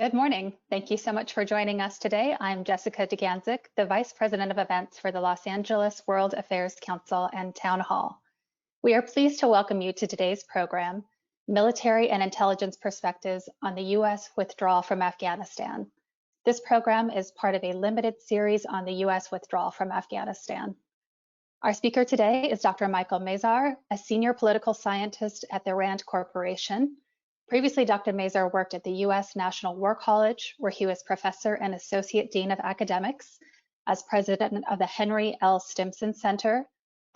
Good morning. Thank you so much for joining us today. I'm Jessica DeGanzik, the Vice President of Events for the Los Angeles World Affairs Council and Town Hall. We are pleased to welcome you to today's program, Military and Intelligence Perspectives on the U.S. Withdrawal from Afghanistan. This program is part of a limited series on the U.S. withdrawal from Afghanistan. Our speaker today is Dr. Michael Mazar, a senior political scientist at the RAND Corporation. Previously, Dr. Mazar worked at the U.S. National War College, where he was professor and associate dean of academics, as president of the Henry L. Stimson Center,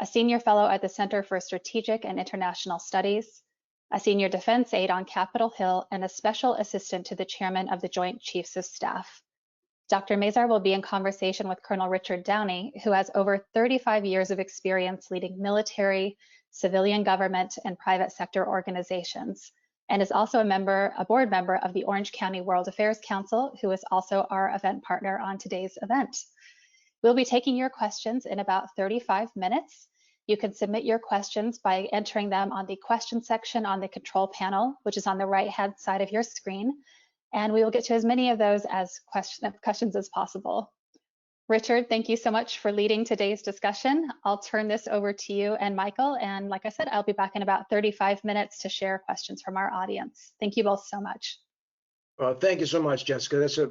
a senior fellow at the Center for Strategic and International Studies, a senior defense aide on Capitol Hill, and a special assistant to the chairman of the Joint Chiefs of Staff. Dr. Mazar will be in conversation with Colonel Richard Downey, who has over 35 years of experience leading military, civilian government, and private sector organizations, and is also a board member of the Orange County World Affairs Council, who is also our event partner on today's event. We'll be taking your questions in about 35 minutes. You can submit your questions by entering them on the question section on the control panel, which is on the right-hand side of your screen, and we will get to as many of those as questions as possible. Richard, thank you so much for leading today's discussion. I'll turn this over to you and Michael, and like I said, I'll be back in about 35 minutes to share questions from our audience. Thank you both so much. Well, thank you so much, Jessica. That's a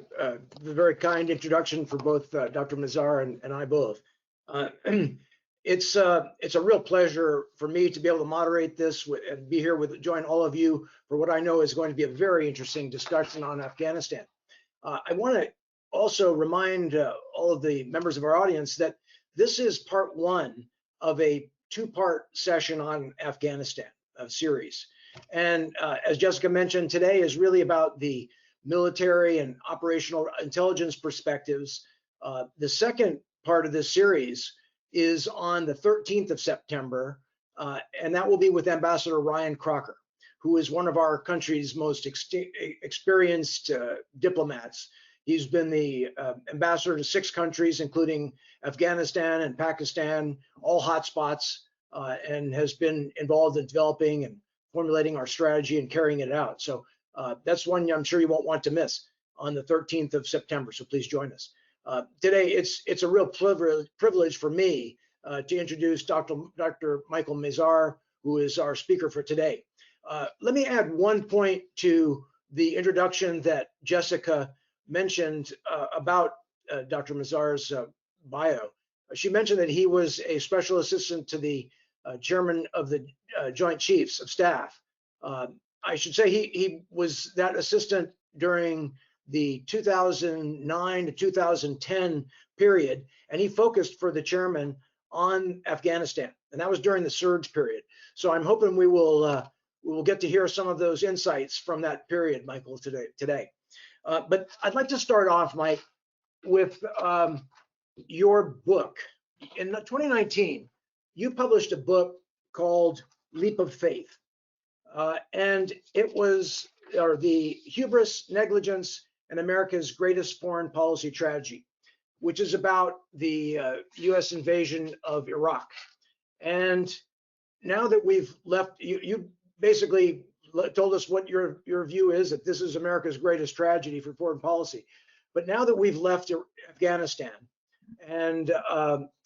very kind introduction for both Dr. Mazar and I both. It's a real pleasure for me to be able to moderate this and be here join all of you for what I know is going to be a very interesting discussion on Afghanistan. I want to also remind all of the members of our audience that this is part one of a two-part session on Afghanistan series. And as Jessica mentioned, today is really about the military and operational intelligence perspectives. The second part of this series is on the 13th of September, and that will be with Ambassador Ryan Crocker, who is one of our country's most experienced diplomats. He's been the ambassador to 6 countries, including Afghanistan and Pakistan, all hotspots, and has been involved in developing and formulating our strategy and carrying it out. So that's one I'm sure you won't want to miss on the 13th of September, so please join us. Today, it's a real privilege for me to introduce Dr. Michael Mazar, who is our speaker for today. Let me add one point to the introduction that Jessica mentioned about Dr. Mazar's bio. She mentioned that he was a special assistant to the chairman of the Joint Chiefs of Staff. I should say he was that assistant during the 2009 to 2010 period, and he focused for the chairman on Afghanistan, and that was during the surge period. So I'm hoping we will get to hear some of those insights from that period, Michael, today. But I'd like to start off, Mike, with your book. In 2019, you published a book called Leap of Faith, and it was the hubris, negligence, and America's greatest foreign policy tragedy, which is about the U.S. invasion of Iraq. And now that we've left, you basically told us what your view is, that this is America's greatest tragedy for foreign policy. But now that we've left Afghanistan, and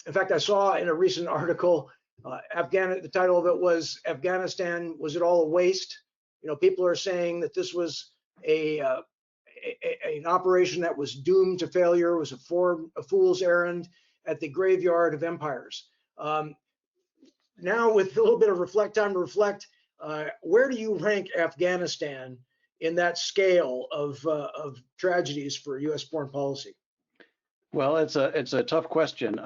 in fact, I saw in a recent article, the title of it was "Afghanistan, was it all a waste?" You know, people are saying that this was an operation that was doomed to failure, was a fool's errand at the graveyard of empires. Now, with a little bit of time to reflect, where do you rank Afghanistan in that scale of tragedies for U.S. foreign policy? Well, it's a tough question.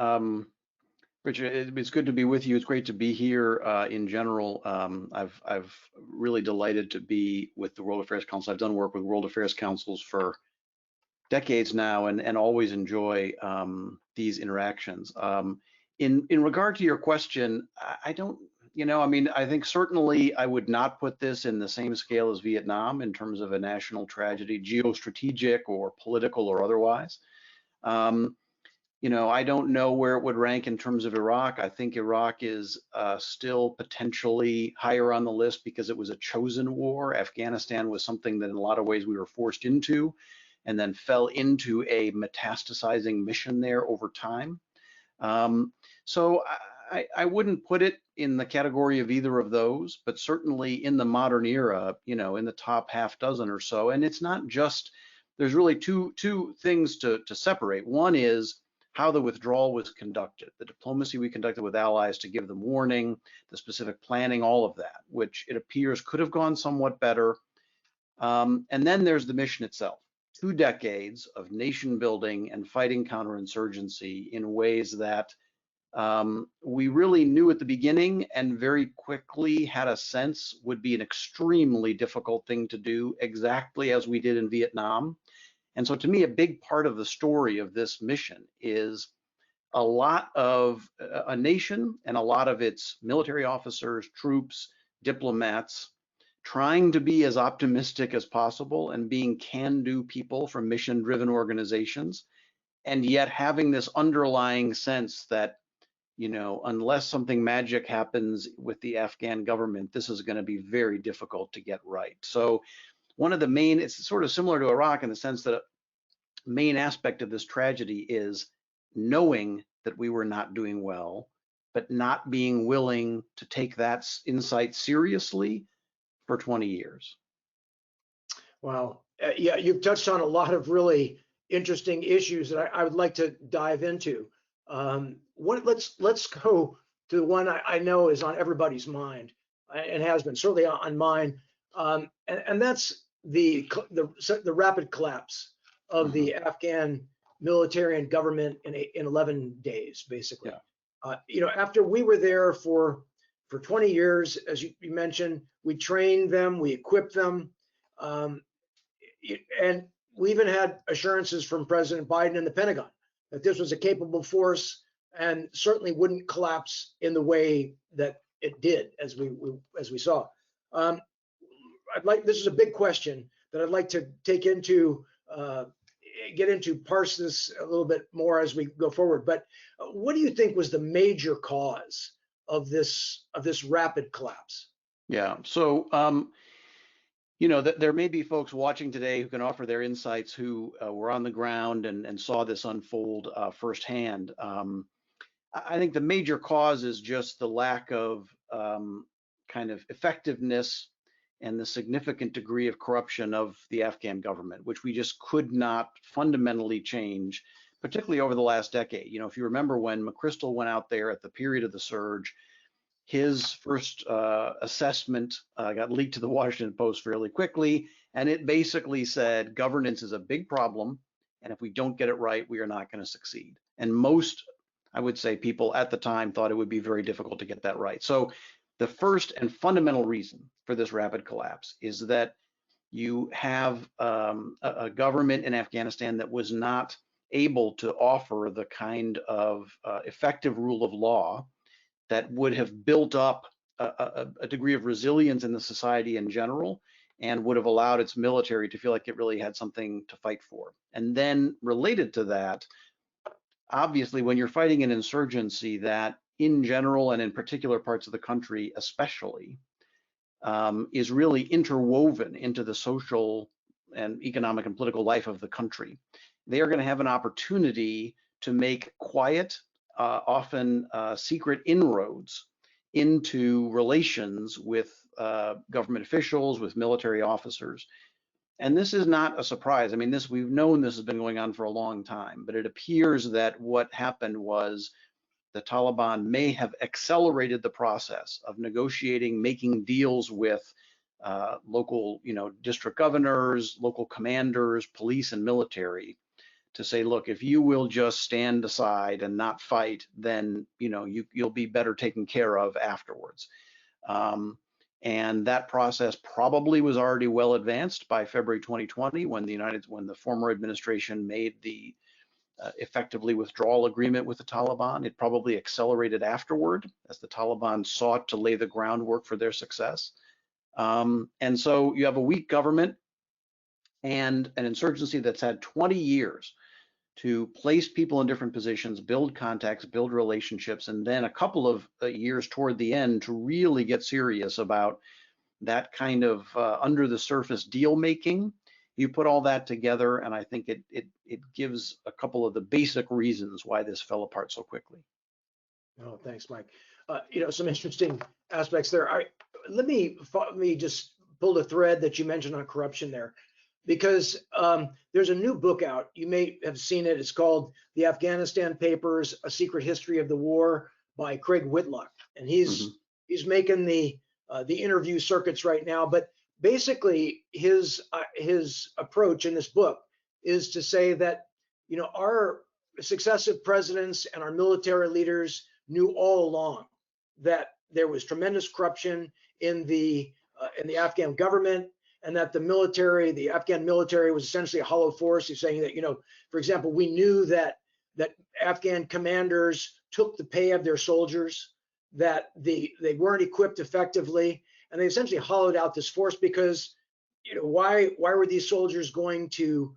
Richard, it's good to be with you. It's great to be here. In general, I've really delighted to be with the World Affairs Council. I've done work with World Affairs Councils for decades now, and always enjoy these interactions. In regard to your question, I don't, I mean, I think certainly I would not put this in the same scale as Vietnam in terms of a national tragedy, geostrategic or political or otherwise. I don't know where it would rank in terms of Iraq. I think Iraq is still potentially higher on the list because it was a chosen war. Afghanistan was something that in a lot of ways we were forced into and then fell into a metastasizing mission there over time. So I wouldn't put it in the category of either of those, but certainly in the modern era, in the top half dozen or so. And it's not just, there's really two things to separate. One is how the withdrawal was conducted, the diplomacy we conducted with allies to give them warning, the specific planning, all of that, which it appears could have gone somewhat better. And then there's the mission itself. 2 decades of nation building and fighting counterinsurgency in ways that we really knew at the beginning and very quickly had a sense would be an extremely difficult thing to do, exactly as we did in Vietnam. And so to me, a big part of the story of this mission is a lot of a nation and a lot of its military officers, troops, diplomats, trying to be as optimistic as possible and being can-do people from mission-driven organizations, and yet having this underlying sense that, unless something magic happens with the Afghan government, this is going to be very difficult to get right. So one of the main, it's sort of similar to Iraq in the sense that a main aspect of this tragedy is knowing that we were not doing well, but not being willing to take that insight seriously for 20 years. Wow. Yeah, you've touched on a lot of really interesting issues that I would like to dive into. Let's go to the one I know is on everybody's mind and has been certainly on mine, and that's the rapid collapse of the Afghan military and government in 11 days, basically. Yeah. After we were there for 20 years, as you mentioned, we trained them, we equipped them, and we even had assurances from President Biden and the Pentagon that this was a capable force and certainly wouldn't collapse in the way that it did, as we saw. This is a big question that I'd like to parse this a little bit more as we go forward. But what do you think was the major cause of this rapid collapse? Yeah. So there may be folks watching today who can offer their insights who were on the ground and saw this unfold firsthand. I think the major cause is just the lack of kind of effectiveness and the significant degree of corruption of the Afghan government, which we just could not fundamentally change, particularly over the last decade. If you remember when McChrystal went out there at the period of the surge, his first assessment got leaked to the Washington Post fairly quickly, and it basically said governance is a big problem, and if we don't get it right, we are not going to succeed. And most, I would say, people at the time thought it would be very difficult to get that right. So the first and fundamental reason for this rapid collapse is that you have a government in Afghanistan that was not able to offer the kind of effective rule of law that would have built up a degree of resilience in the society in general and would have allowed its military to feel like it really had something to fight for. And then related to that, obviously, when you're fighting an insurgency that in general and in particular parts of the country especially is really interwoven into the social and economic and political life of the country, they are going to have an opportunity to make quiet, often secret inroads into relations with government officials, with military officers. And this is not a surprise. I mean, we've known this has been going on for a long time, but it appears that what happened was the Taliban may have accelerated the process of negotiating, making deals with local, district governors, local commanders, police, and military to say, look, if you will just stand aside and not fight, then you'll be better taken care of afterwards. And that process probably was already well advanced by February 2020 when the former administration made the effectively withdrawal agreement with the Taliban. It probably accelerated afterward as the Taliban sought to lay the groundwork for their success. And so you have a weak government and an insurgency that's had 20 years to place people in different positions, build contacts, build relationships, and then a couple of years toward the end to really get serious about that kind of under the surface deal making. You put all that together, and I think it gives a couple of the basic reasons why this fell apart so quickly. Oh, thanks, Mike. Some interesting aspects there. Let me just pull the thread that you mentioned on corruption there, because there's a new book out. You may have seen it. It's called The Afghanistan Papers: A Secret History of the War by Craig Whitlock, and he's making the interview circuits right now. But basically, his approach in this book is to say that our successive presidents and our military leaders knew all along that there was tremendous corruption in the Afghan government, and that the Afghan military was essentially a hollow force. He's saying that, for example, we knew that Afghan commanders took the pay of their soldiers, that they weren't equipped effectively, and they essentially hollowed out this force because, why were these soldiers going to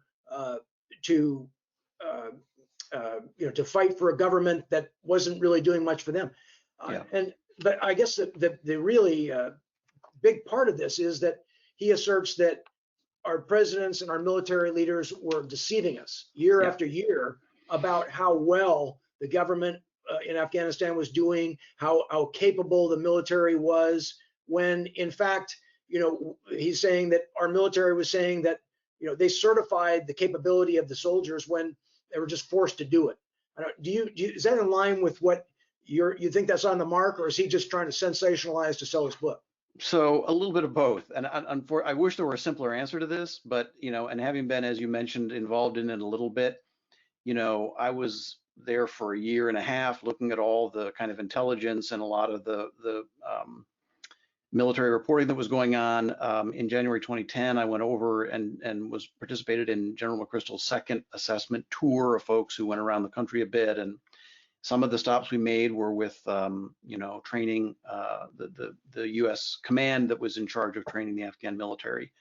fight for a government that wasn't really doing much for them? But I guess the really big part of this is that he asserts that our presidents and our military leaders were deceiving us year after year about how well the government in Afghanistan was doing, how capable the military was, when in fact, he's saying that our military was saying that, they certified the capability of the soldiers when they were just forced to do it. Is that in line with what you think that's on the mark, or is he just trying to sensationalize to sell his book? So a little bit of both, and I wish there were a simpler answer to this, but and having been, as you mentioned, involved in it a little bit, I was there for a year and a half looking at all the kind of intelligence and a lot of the military reporting that was going on. In January 2010, I went over and participated in General McChrystal's second assessment tour of folks who went around the country a bit, and some of the stops we made were with, training the U.S. command that was in charge of training the Afghan military.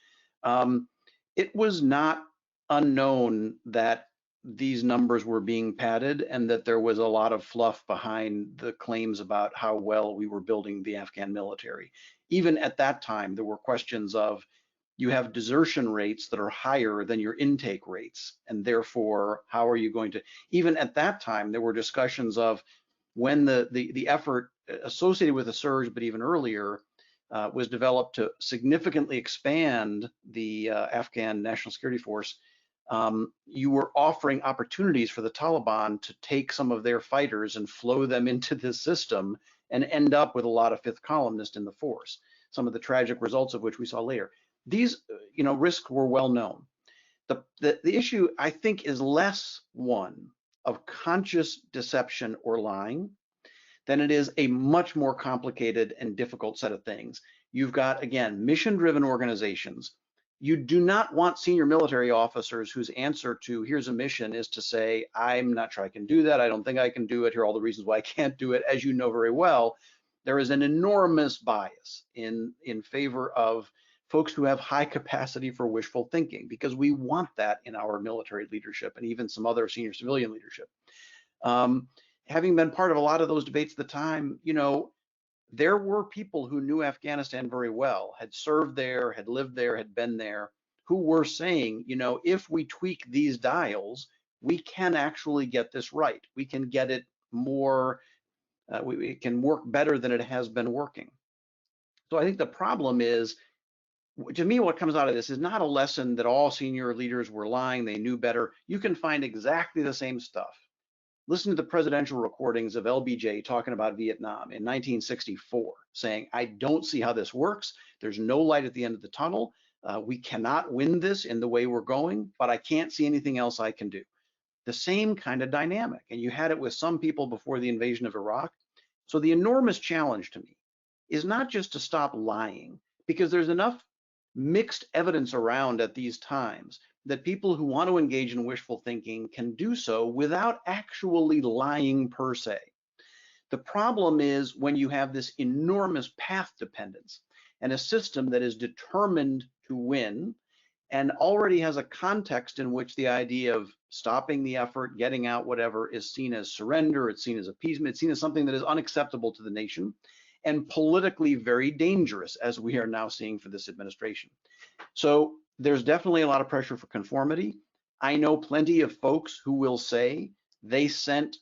It was not unknown that these numbers were being padded and that there was a lot of fluff behind the claims about how well we were building the Afghan military. Even at that time, there were questions of, you have desertion rates that are higher than your intake rates, and therefore, how are you going to, even at that time, there were discussions of when the effort associated with the surge, but even earlier, was developed to significantly expand the Afghan National Security Force. You were offering opportunities for the Taliban to take some of their fighters and flow them into this system and end up with a lot of fifth columnists in the force, some of the tragic results of which we saw later. These, risks were well known. The issue, I think, is less one of conscious deception or lying than it is a much more complicated and difficult set of things. You've got, again, mission-driven organizations. You do not want senior military officers whose answer to here's a mission is to say, I'm not sure I can do that. I don't think I can do it. Here are all the reasons why I can't do it. As you know very well, there is an enormous bias in favor of folks who have high capacity for wishful thinking, because we want that in our military leadership and even some other senior civilian leadership. Having been part of a lot of those debates at the time, there were people who knew Afghanistan very well, had served there, had lived there, had been there, who were saying, if we tweak these dials, we can actually get this right. We can get it more, it can work better than it has been working. So I think the problem is, to me, what comes out of this is not a lesson that all senior leaders were lying, they knew better. You can find exactly the same stuff. Listen to the presidential recordings of LBJ talking about Vietnam in 1964, saying, I don't see how this works. There's no light at the end of the tunnel. We cannot win this in the way we're going, but I can't see anything else I can do. The same kind of dynamic. And you had it with some people before the invasion of Iraq. So the enormous challenge to me is not just to stop lying, because there's enough mixed evidence around at these times that people who want to engage in wishful thinking can do so without actually lying per se. The problem is when you have this enormous path dependence and a system that is determined to win and already has a context in which the idea of stopping the effort, getting out, whatever, is seen as surrender, it's seen as appeasement, it's seen as something that is unacceptable to the nation and politically very dangerous, as we are now seeing for this administration. So there's definitely a lot of pressure for conformity. I know plenty of folks who will say they sent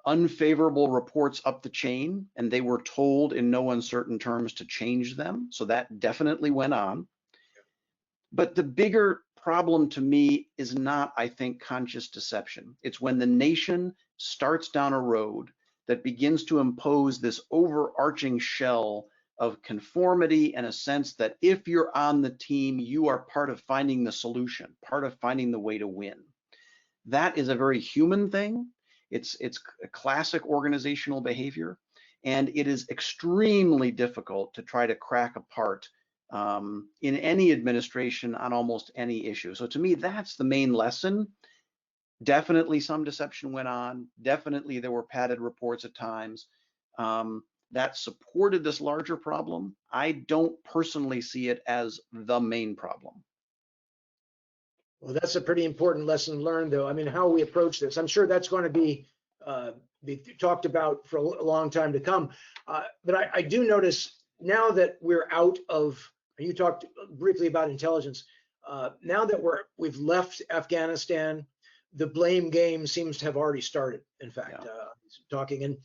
unfavorable reports up the chain and they were told in no uncertain terms to change them. So that definitely went on. But the bigger problem to me is not, I think, conscious deception. It's when the nation starts down a road that begins to impose this overarching shell of conformity and a sense that if you're on the team, you are part of finding the solution, part of finding the way to win. That is a very human thing. It's a classic organizational behavior, and it is extremely difficult to try to crack apart in any administration on almost any issue. So to me, that's the main lesson. Definitely some deception went on. Definitely there were padded reports at times that supported this larger problem. I don't personally see it as the main problem. Well, that's a pretty important lesson learned, though. I mean, how we approach this. I'm sure that's going to be talked about for a long time to come. But I do notice now that we're out of, you talked briefly about intelligence. Now that we've left Afghanistan, the blame game seems to have already started. In fact, talking, and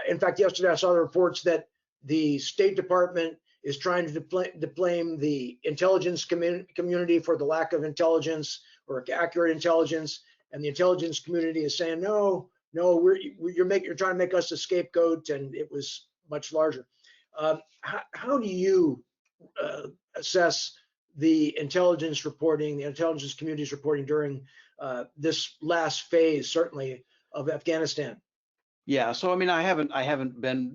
in fact, yesterday I saw the reports that the State Department is trying to blame the intelligence community for the lack of intelligence or accurate intelligence, and the intelligence community is saying no, you're trying to make us a scapegoat, and it was much larger. How do you assess the intelligence reporting, the intelligence community's reporting during this last phase, certainly, of Afghanistan? Yeah, so I mean, I haven't been,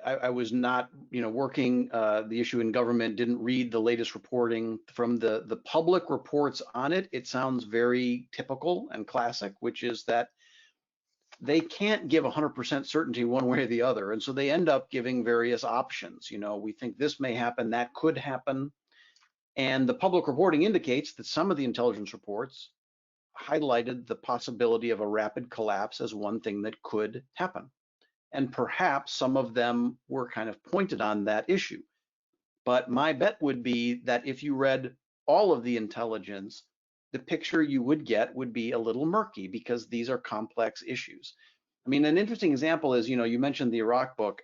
I was not, working the issue in government, didn't read the latest reporting from the public reports on it. It sounds very typical and classic, which is that they can't give 100% certainty one way or the other. And so they end up giving various options. We think this may happen, that could happen. And the public reporting indicates that some of the intelligence reports highlighted the possibility of a rapid collapse as one thing that could happen. And perhaps some of them were kind of pointed on that issue. But my bet would be that if you read all of the intelligence, the picture you would get would be a little murky because these are complex issues. I mean, an interesting example is, you mentioned the Iraq book.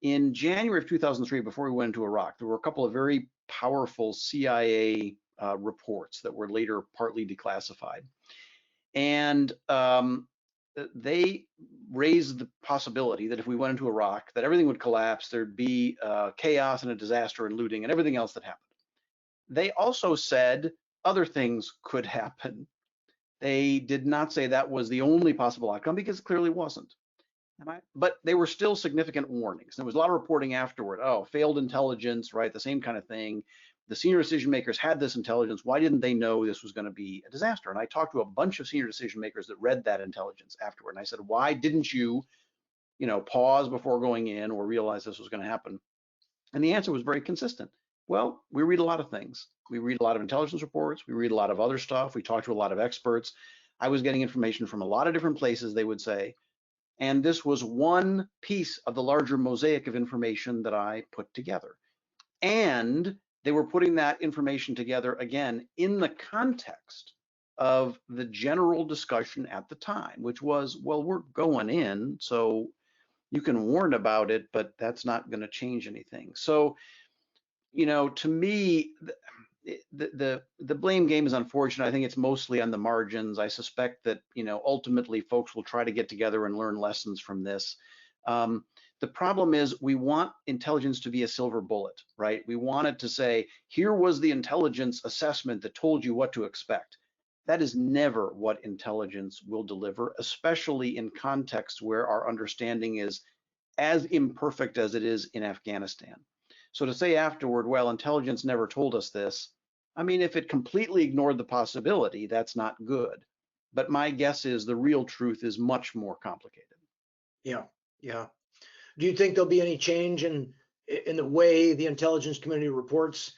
In January of 2003, before we went into Iraq, there were a couple of very powerful CIA reports that were later partly declassified. And they raised the possibility that if we went into Iraq, that everything would collapse, there'd be chaos and a disaster and looting and everything else that happened. They also said other things could happen. They did not say that was the only possible outcome, because it clearly wasn't. But they were still significant warnings. There was a lot of reporting afterward. Oh, failed intelligence, right? The same kind of thing. The senior decision makers had this intelligence. Why didn't they know this was going to be a disaster? And I talked to a bunch of senior decision makers that read that intelligence afterward. And I said, why didn't you, pause before going in or realize this was going to happen? And the answer was very consistent. Well, we read a lot of things. We read a lot of intelligence reports. We read a lot of other stuff. We talk to a lot of experts. I was getting information from a lot of different places, they would say. And this was one piece of the larger mosaic of information that I put together. And they were putting that information together, again, in the context of the general discussion at the time, which was, well, we're going in, so you can warn about it, but that's not going to change anything. So, to me, the blame game is unfortunate. I think it's mostly on the margins. I suspect that, ultimately folks will try to get together and learn lessons from this. The problem is we want intelligence to be a silver bullet, right? We want it to say, here was the intelligence assessment that told you what to expect. That is never what intelligence will deliver, especially in contexts where our understanding is as imperfect as it is in Afghanistan. So to say afterward, well, intelligence never told us this, I mean, if it completely ignored the possibility, that's not good. But my guess is the real truth is much more complicated. Yeah. Do you think there'll be any change in the way the intelligence community reports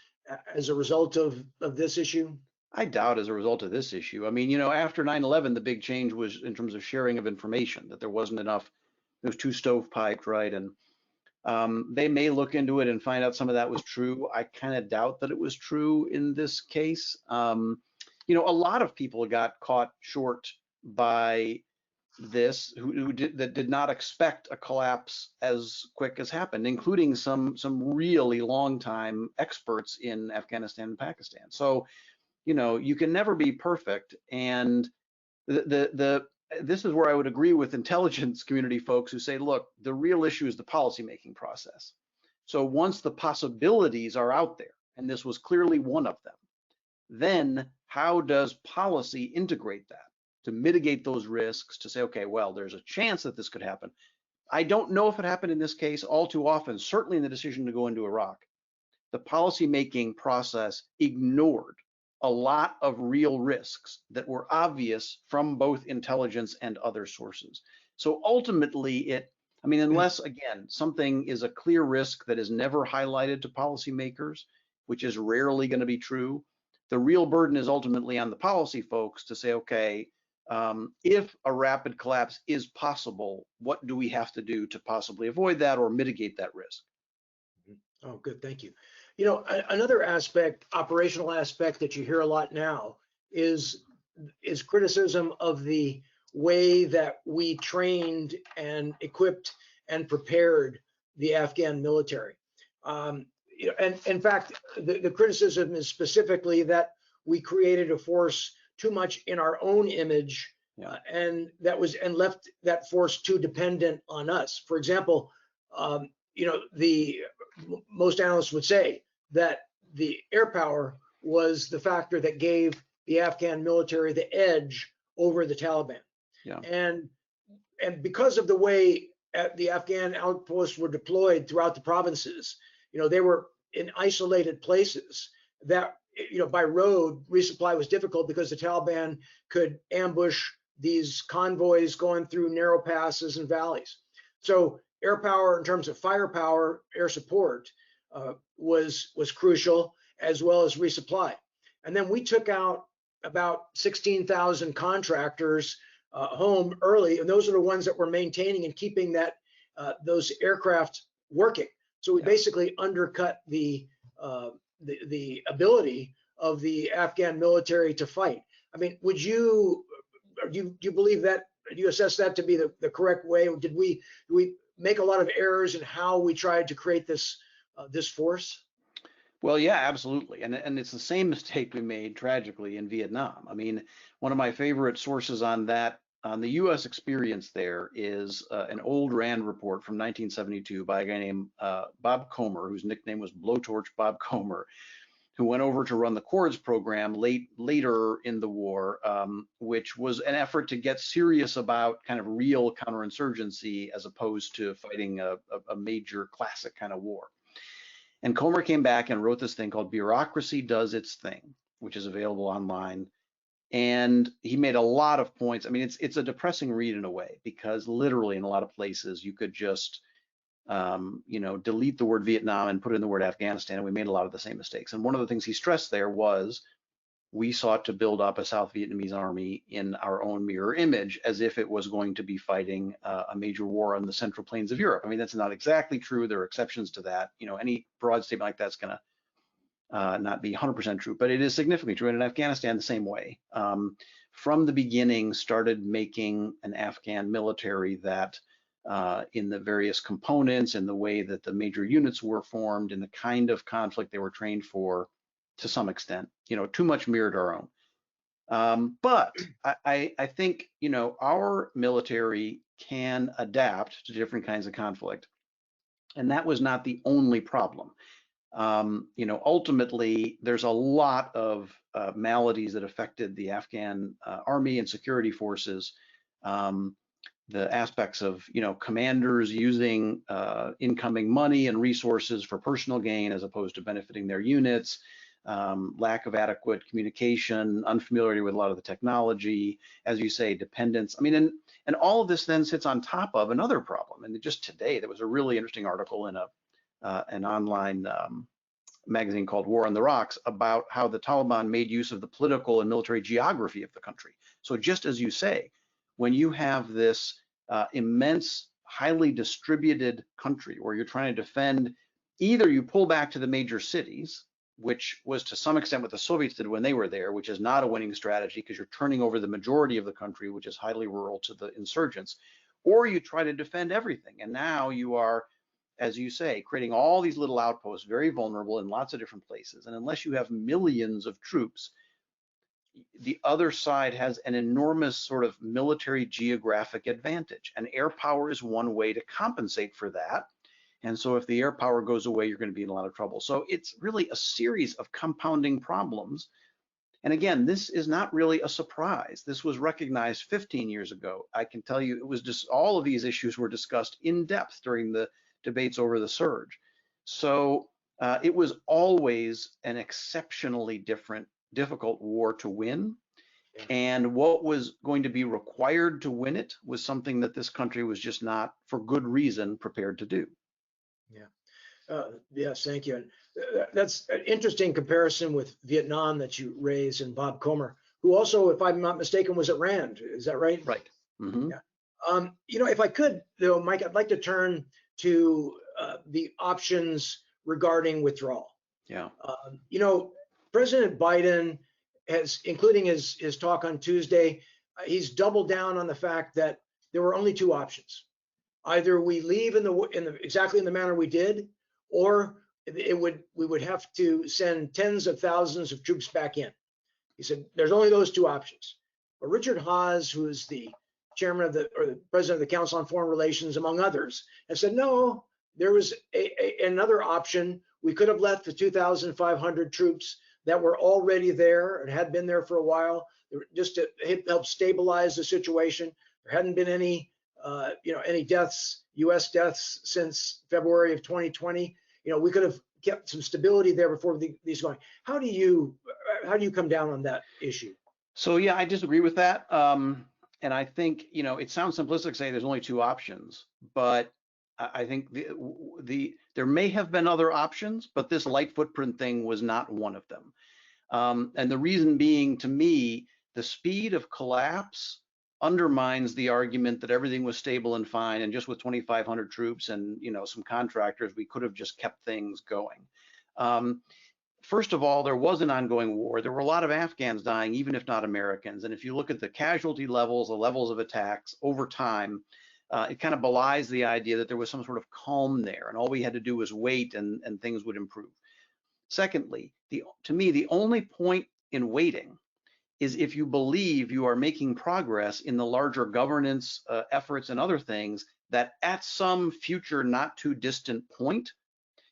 as a result of this issue? I doubt as a result of this issue. I mean, after 9/11, the big change was in terms of sharing of information, that there wasn't enough, it was too stovepiped, right? And they may look into it and find out some of that was true. I kind of doubt that it was true in this case. A lot of people got caught short by this that did not expect a collapse as quick as happened, including some really long time experts in Afghanistan and Pakistan. So, you can never be perfect. And this is where I would agree with intelligence community folks who say, look, the real issue is the policymaking process. So once the possibilities are out there, and this was clearly one of them, then how does policy integrate that to mitigate those risks, to say, okay, well, there's a chance that this could happen. I don't know if it happened in this case. All too often, certainly in the decision to go into Iraq, the policymaking process ignored a lot of real risks that were obvious from both intelligence and other sources. So ultimately, unless, again, something is a clear risk that is never highlighted to policymakers, which is rarely going to be true, the real burden is ultimately on the policy folks to say, okay, if a rapid collapse is possible, what do we have to do to possibly avoid that or mitigate that risk? Oh, good, thank you. Another aspect, operational aspect that you hear a lot now is criticism of the way that we trained and equipped and prepared the Afghan military. And in fact, the criticism is specifically that we created a force too much in our own image, and left that force too dependent on us. For example, most analysts would say that the air power was the factor that gave the Afghan military the edge over the Taliban. Yeah. And because of the way the Afghan outposts were deployed throughout the provinces, they were in isolated places that, by road, resupply was difficult because the Taliban could ambush these convoys going through narrow passes and valleys. So air power, in terms of firepower, air support, was crucial, as well as resupply. And then we took out about 16,000 contractors home early, and those are the ones that were maintaining and keeping those aircraft working. So we basically undercut the ability of the Afghan military to fight. I mean, do you believe that? Do you assess that to be the correct way? Or did we make a lot of errors in how we tried to create this force? Well, yeah, absolutely. And it's the same mistake we made tragically in Vietnam. I mean, one of my favorite sources on the US experience there is an old RAND report from 1972 by a guy named Bob Comer, whose nickname was Blowtorch Bob Comer, who went over to run the Cords program later in the war, which was an effort to get serious about kind of real counterinsurgency as opposed to fighting a major classic kind of war. And Comer came back and wrote this thing called Bureaucracy Does Its Thing, which is available online. And he made a lot of points. I mean, it's a depressing read in a way, because literally in a lot of places you could just delete the word Vietnam and put in the word Afghanistan, and we made a lot of the same mistakes. And one of the things he stressed there was we sought to build up a South Vietnamese army in our own mirror image, as if it was going to be fighting a major war on the central plains of Europe. I mean, that's not exactly true. There are exceptions to that. Any broad statement like that's going to not be 100% true, but it is significantly true. And in Afghanistan, the same way. From the beginning, started making an Afghan military that in the various components, in the way that the major units were formed, in the kind of conflict they were trained for, to some extent, too much mirrored our own. But I think, our military can adapt to different kinds of conflict. And that was not the only problem. Ultimately, there's a lot of maladies that affected the Afghan army and security forces. The aspects of, commanders using incoming money and resources for personal gain as opposed to benefiting their units, lack of adequate communication, unfamiliarity with a lot of the technology, as you say, dependence. I mean, and all of this then sits on top of another problem. And just today, there was a really interesting article in an online magazine called War on the Rocks about how the Taliban made use of the political and military geography of the country. So just as you say, when you have this immense, highly distributed country where you're trying to defend, either you pull back to the major cities, which was to some extent what the Soviets did when they were there, which is not a winning strategy because you're turning over the majority of the country, which is highly rural, to the insurgents, or you try to defend everything. And now you are, as you say, creating all these little outposts, very vulnerable in lots of different places. And unless you have millions of troops, the other side has an enormous sort of military geographic advantage. And air power is one way to compensate for that. And so if the air power goes away, you're going to be in a lot of trouble. So it's really a series of compounding problems. And again, this is not really a surprise. This was recognized 15 years ago. I can tell you it was just all of these issues were discussed in depth during the debates over the surge. So it was always an exceptionally difficult war to win. Yeah. And what was going to be required to win it was something that this country was just not, for good reason, prepared to do. Yeah. Yes, thank you. And that's an interesting comparison with Vietnam that you raised, and Bob Comer, who also, if I'm not mistaken, was at RAND. Is that right? Right. Mm-hmm. Yeah. If I could, though, Mike, I'd like to turn to the options regarding withdrawal. Yeah. President Biden has, including his talk on Tuesday, he's doubled down on the fact that there were only two options. Either we leave exactly in the manner we did, or we would have to send tens of thousands of troops back in. He said there's only those two options. But Richard Hawes, who is the chairman of the president of the Council on Foreign Relations, among others, has said no, there was another option. We could have left the 2,500 troops that were already there and had been there for a while, just to help stabilize the situation. There hadn't been any deaths, U.S. deaths, since February of 2020. We could have kept some stability there before these going. How do you come down on that issue? So yeah, I disagree with that. And I think, it sounds simplistic to say there's only two options, but I think there may have been other options, but this light footprint thing was not one of them. And the reason being, to me, the speed of collapse undermines the argument that everything was stable and fine, and just with 2,500 troops and some contractors, we could have just kept things going. First of all, there was an ongoing war. There were a lot of Afghans dying, even if not Americans. And if you look at the casualty levels, the levels of attacks over time, it kind of belies the idea that there was some sort of calm there, and all we had to do was wait and things would improve. Secondly, to me, the only point in waiting is if you believe you are making progress in the larger governance efforts and other things that at some future not too distant point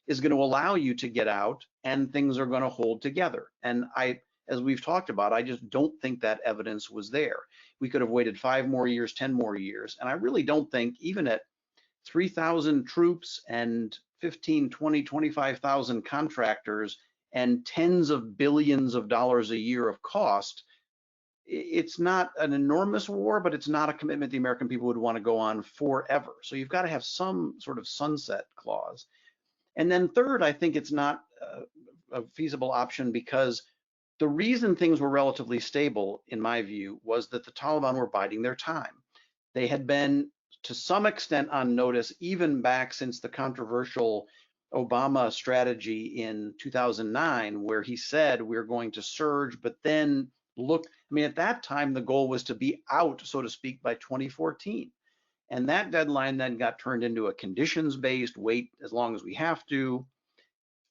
is going to allow you to get out and things are going to hold together. And as we've talked about, I just don't think that evidence was there. We could have waited 5 more years, 10 more years. And I really don't think, even at 3,000 troops and 15, 20, 25,000 contractors and tens of billions of dollars a year of cost, it's not an enormous war, but it's not a commitment the American people would want to go on forever. So you've got to have some sort of sunset clause. And then third, I think it's not a feasible option because the reason things were relatively stable, in my view, was that the Taliban were biding their time. They had been, to some extent, on notice even back since the controversial Obama strategy in 2009, where he said we're going to surge, but then at that time, the goal was to be out, so to speak, by 2014. And that deadline then got turned into a conditions-based, wait as long as we have to.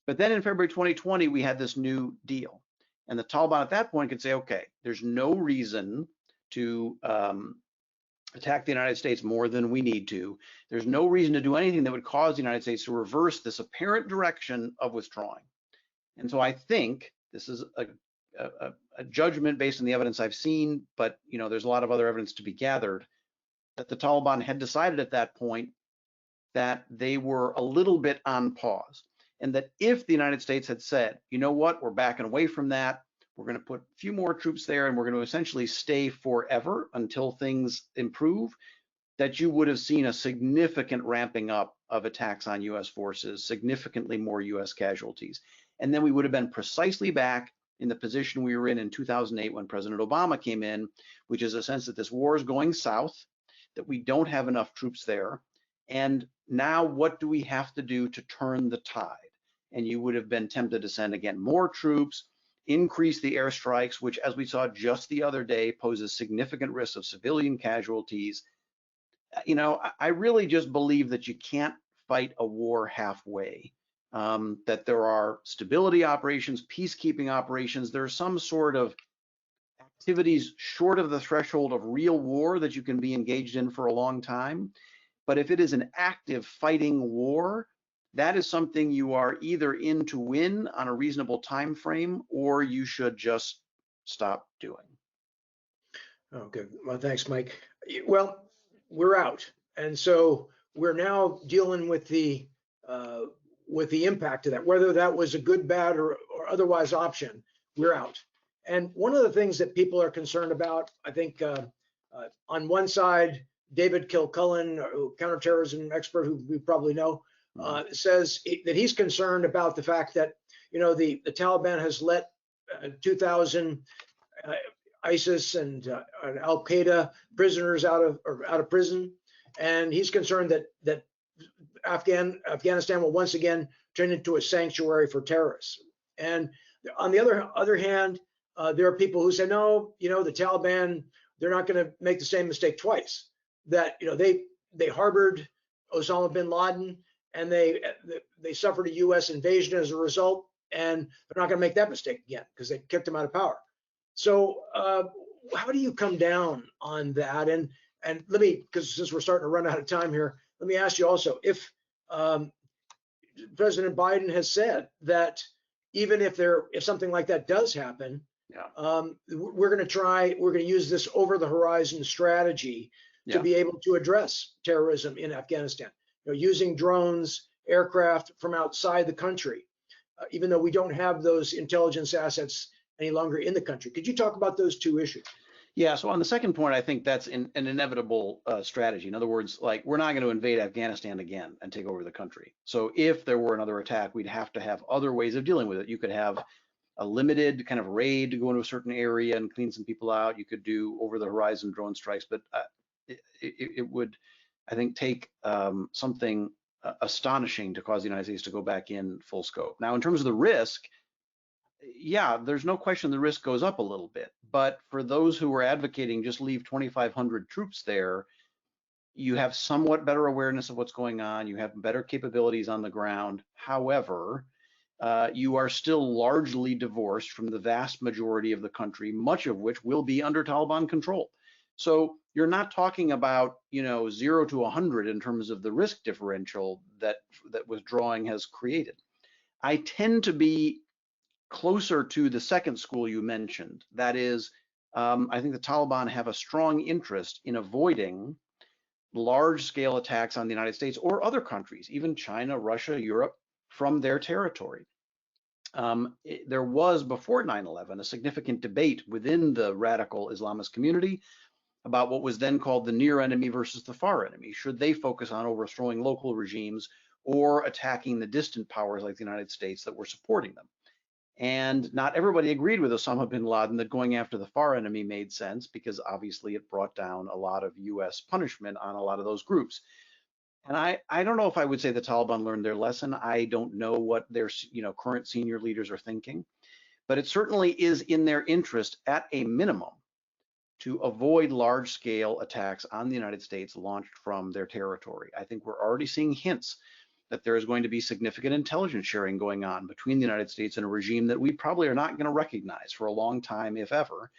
But then in February 2020, we had this new deal. And the Taliban at that point could say, okay, there's no reason to attack the United States more than we need to. There's no reason to do anything that would cause the United States to reverse this apparent direction of withdrawing. And so I think this is a judgment based on the evidence I've seen, but there's a lot of other evidence to be gathered, that the Taliban had decided at that point that they were a little bit on pause, and that if the United States had said, you know what, we're backing away from that, we're going to put a few more troops there, and we're going to essentially stay forever until things improve, that you would have seen a significant ramping up of attacks on U.S. forces, significantly more U.S. casualties. And then we would have been precisely back in the position we were in 2008 when President Obama came in, which is a sense that this war is going south, that we don't have enough troops there. And now what do we have to do to turn the tide? And you would have been tempted to send again more troops, increase the airstrikes, which, as we saw just the other day, poses significant risks of civilian casualties. I really just believe that you can't fight a war halfway, that there are stability operations, peacekeeping operations, there are some sort of activities short of the threshold of real war that you can be engaged in for a long time. But if it is an active fighting war, that is something you are either in to win on a reasonable time frame, or you should just stop doing. Okay, well, thanks, Mike. Well, we're out, and so we're now dealing with the impact of that, whether that was a good, bad, or otherwise option. We're out, and one of the things that people are concerned about, I think, on one side, David Kilcullen, counterterrorism expert who we probably know, says that he's concerned about the fact that the Taliban has let 2,000 ISIS and Al Qaeda prisoners out of prison, and he's concerned that Afghanistan will once again turn into a sanctuary for terrorists. And on the other hand, there are people who say, no, the Taliban, they're not going to make the same mistake twice. That they harbored Osama bin Laden, and they suffered a U.S. invasion as a result, and they're not going to make that mistake again because they kicked him out of power. So how do you come down on that? And let me, because since we're starting to run out of time here, let me ask you also, if President Biden has said that even if something like that does happen, we're going to use this over the horizon strategy to be able to address terrorism in Afghanistan, using drones, aircraft from outside the country, even though we don't have those intelligence assets any longer in the country. Could you talk about those two issues? Yeah, so on the second point, I think that's an inevitable strategy. In other words, like, we're not going to invade Afghanistan again and take over the country. So if there were another attack, we'd have to have other ways of dealing with it. You could have a limited kind of raid to go into a certain area and clean some people out. You could do over the horizon drone strikes, but it would, I think, take something astonishing to cause the United States to go back in full scope. Now, in terms of the risk, yeah, there's no question the risk goes up a little bit. But for those who are advocating just leave 2,500 troops there, you have somewhat better awareness of what's going on. You have better capabilities on the ground. However, you are still largely divorced from the vast majority of the country, much of which will be under Taliban control. So you're not talking about 0 to 100 in terms of the risk differential that withdrawing has created. I tend to be closer to the second school you mentioned. That is, I think the Taliban have a strong interest in avoiding large-scale attacks on the United States or other countries, even China, Russia, Europe, from their territory. There was, before 9/11, a significant debate within the radical Islamist community about what was then called the near enemy versus the far enemy. Should they focus on overthrowing local regimes or attacking the distant powers like the United States that were supporting them? And not everybody agreed with Osama bin Laden that going after the far enemy made sense, because obviously it brought down a lot of US punishment on a lot of those groups. And I don't know if I would say the Taliban learned their lesson. I don't know what their current senior leaders are thinking, but it certainly is in their interest at a minimum to avoid large-scale attacks on the United States launched from their territory. I think we're already seeing hints that there is going to be significant intelligence sharing going on between the United States and a regime that we probably are not going to recognize for a long time, if ever.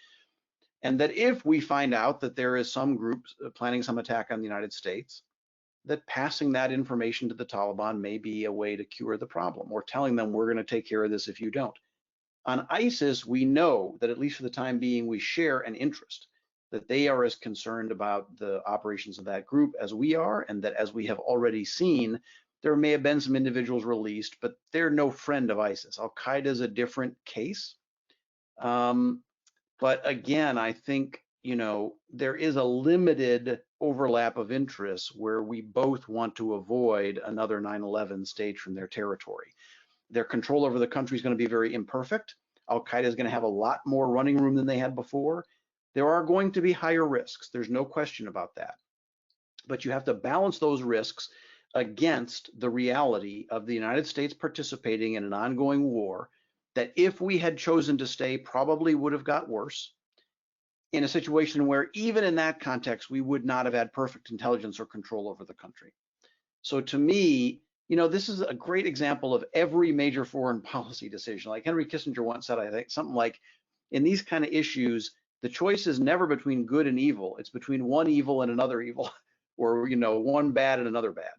And that if we find out that there is some group planning some attack on the United States, that passing that information to the Taliban may be a way to cure the problem, or telling them we're going to take care of this if you don't. On ISIS, we know that at least for the time being, we share an interest, that they are as concerned about the operations of that group as we are, and that, as we have already seen, there may have been some individuals released, but they're no friend of ISIS. Al-Qaeda is a different case. But again, I think, there is a limited overlap of interests where we both want to avoid another 9/11 staged from their territory. Their control over the country is going to be very imperfect. Al-Qaeda is going to have a lot more running room than they had before. There are going to be higher risks. There's no question about that. But you have to balance those risks against the reality of the United States participating in an ongoing war that, if we had chosen to stay, probably would have got worse, in a situation where even in that context, we would not have had perfect intelligence or control over the country. So to me, this is a great example of every major foreign policy decision. Like Henry Kissinger once said, I think something like, in these kind of issues, the choice is never between good and evil. It's between one evil and another evil, or one bad and another bad.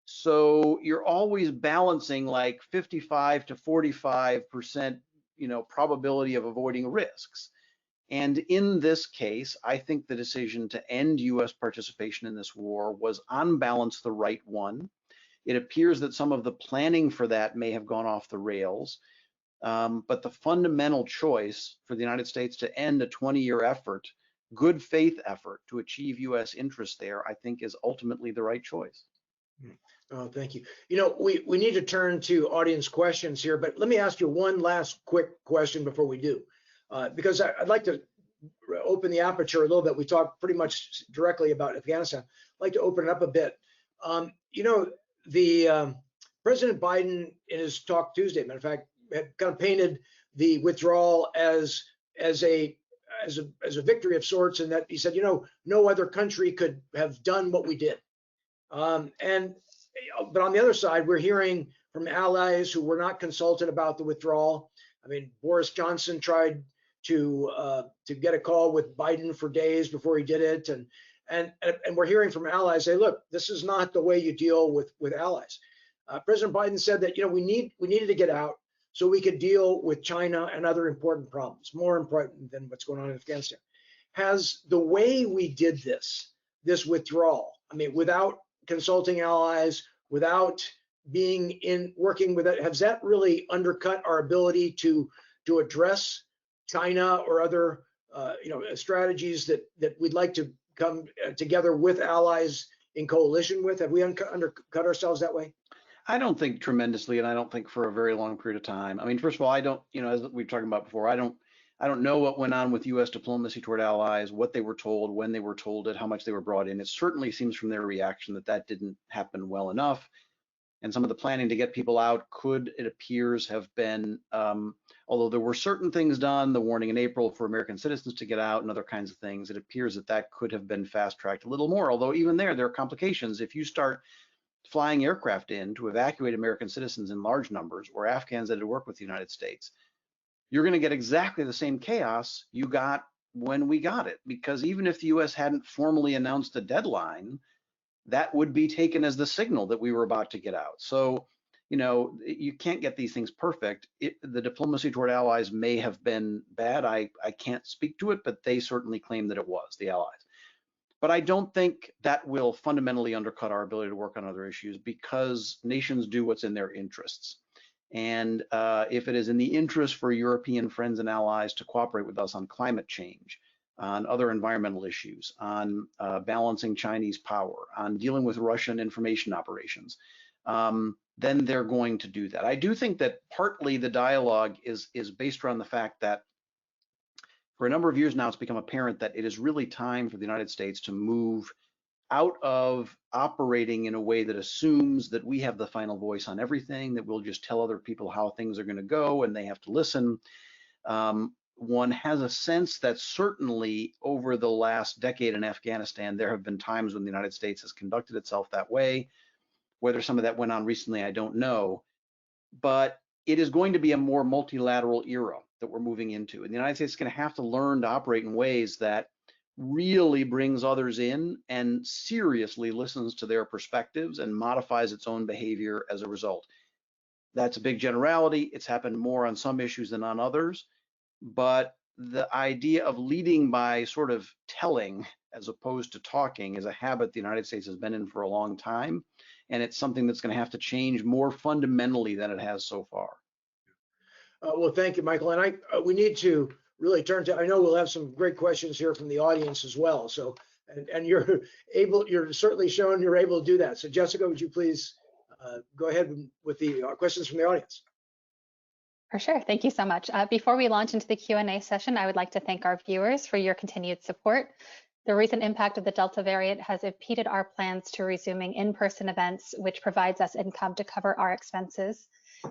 So you're always balancing like 55 to 45%, probability of avoiding risks. And in this case, I think the decision to end US participation in this war was on balance the right one. It appears that some of the planning for that may have gone off the rails, but the fundamental choice for the United States to end a 20-year effort, good faith effort to achieve US interests there, I think is ultimately the right choice. Oh, thank you. We need to turn to audience questions here, but let me ask you one last quick question before we do, because I'd like to open the aperture a little bit. We talked pretty much directly about Afghanistan. I'd like to open it up a bit. President Biden, in his talk Tuesday, matter of fact, had kind of painted the withdrawal as a victory of sorts, and that he said, no other country could have done what we did. But on the other side, we're hearing from allies who were not consulted about the withdrawal. I mean, Boris Johnson tried to get a call with Biden for days before he did it, and we're hearing from allies say, look, this is not the way you deal with allies. President Biden said that we needed to get out so we could deal with China and other important problems, more important than what's going on in Afghanistan. Has the way we did this withdrawal, I mean, without consulting allies, without working with it, has that really undercut our ability to address China or other strategies that we'd like to come together with allies in coalition with? Have we undercut ourselves that way? I don't think tremendously, and I don't think for a very long period of time. I mean, first of all, I don't, as we were talking about before, I don't know what went on with U.S. diplomacy toward allies, what they were told, when they were told it, how much they were brought in. It certainly seems from their reaction that didn't happen well enough. And some of the planning to get people out could, it appears, have been, although there were certain things done, the warning in April for American citizens to get out and other kinds of things, it appears that could have been fast-tracked a little more, although even there are complications. If you start flying aircraft in to evacuate American citizens in large numbers, or Afghans that had worked with the United States, you're going to get exactly the same chaos you got when we got it, because even if the US hadn't formally announced a deadline, that would be taken as the signal that we were about to get out. So, you can't get these things perfect. The diplomacy toward allies may have been bad. I can't speak to it, but they certainly claim that it was, the allies. But I don't think that will fundamentally undercut our ability to work on other issues, because nations do what's in their interests. And if it is in the interest for European friends and allies to cooperate with us on climate change, on other environmental issues, on balancing Chinese power, on dealing with Russian information operations, then they're going to do that. I do think that partly the dialogue is based around the fact that for a number of years now, it's become apparent that it is really time for the United States to move out of operating in a way that assumes that we have the final voice on everything, that we'll just tell other people how things are going to go and they have to listen. One has a sense that certainly over the last decade in Afghanistan, there have been times when the United States has conducted itself that way. Whether some of that went on recently, I don't know. But it is going to be a more multilateral era that we're moving into. And the United States is going to have to learn to operate in ways that really brings others in and seriously listens to their perspectives and modifies its own behavior as a result. That's a big generality. It's happened more on some issues than on others. But the idea of leading by sort of telling as opposed to talking is a habit the United States has been in for a long time. And it's something that's going to have to change more fundamentally than it has so far. Well, thank you, Michael. And we need to really turn to, I know we'll have some great questions here from the audience as well. So, and you're certainly showing you're able to do that. So Jessica, would you please go ahead with the questions from the audience? For sure. Thank you so much. Before we launch into the Q&A session, I would like to thank our viewers for your continued support. The recent impact of the Delta variant has impeded our plans to resuming in-person events, which provides us income to cover our expenses.